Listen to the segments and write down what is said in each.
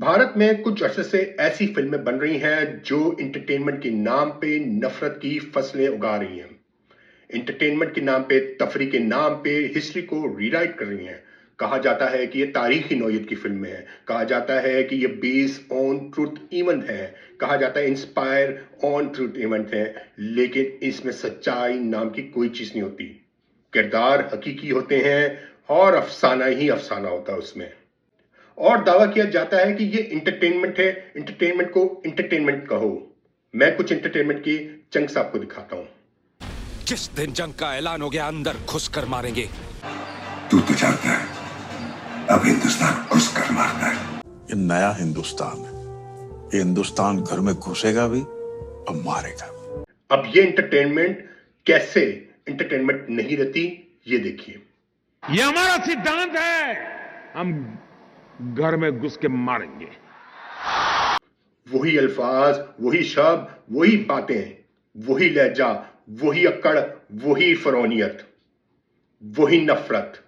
भारत में कुछ अरसे से ऐसी फिल्में बन रही हैं जो एंटरटेनमेंट के नाम पे नफरत की फसलें उगा रही हैं। एंटरटेनमेंट के नाम पे, तफरी के नाम पे हिस्ट्री को रीराइट कर रही हैं। कहा जाता है कि ये तारीखी नौयत की फिल्में हैं, कहा जाता है कि ये बेस ऑन ट्रुथ इवेंट है, कहा जाता है इंस्पायर ऑन ट्रुथ इवेंट है, लेकिन इसमें सच्चाई नाम की कोई चीज नहीं होती। किरदार हकीकी होते हैं और अफसाना ही अफसाना होता है उसमें। और दावा किया जाता है कि ये इंटरटेनमेंट है, इंटरटेनमेंट को इंटरटेनमेंट कहो। मैं कुछ इंटरटेनमेंट की चंक्स आपको दिखाता हूं। जिस दिन जंग का ऐलान हो गया अंदर घुसकर मारेंगे। तू तो जानता है अब हिंदुस्तान घुसकर मारता है। ये नया हिंदुस्तान है। ये हिंदुस्तान घर में घुसेगा भी और मारेगा भी। अब ये इंटरटेनमेंट कैसे इंटरटेनमेंट नहीं रहती, ये देखिए। ये हमारा सिद्धांत है, हम घर में घुस के मारेंगे। वही अल्फाज, वही शब्द, वही बातें, वही लहजा, वही अक्कड़, वही फरौनियत, वही नफरत।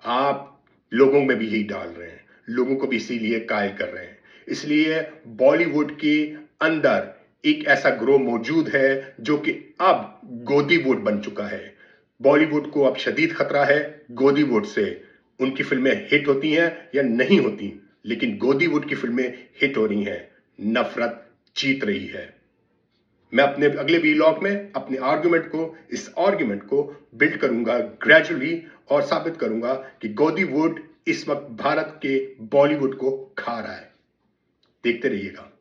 आप लोगों में भी यही डाल रहे हैं, लोगों को भी इसीलिए कायल कर रहे हैं। इसलिए बॉलीवुड के अंदर एक ऐसा ग्रोह मौजूद है जो कि अब गोदी वोट बन चुका है। बॉलीवुड को अब शदीद खतरा है गोदी वोट से। उनकी फिल्में हिट होती हैं या नहीं होती, लेकिन गोदी वोट की फिल्में हिट हो रही हैं, नफरत जीत रही है। मैं अपने अगले वीलॉग में अपने इस आर्ग्यूमेंट को बिल्ड करूंगा ग्रेजुअली और साबित करूंगा कि गोदी वुड इस वक्त भारत के बॉलीवुड को खा रहा है। देखते रहिएगा।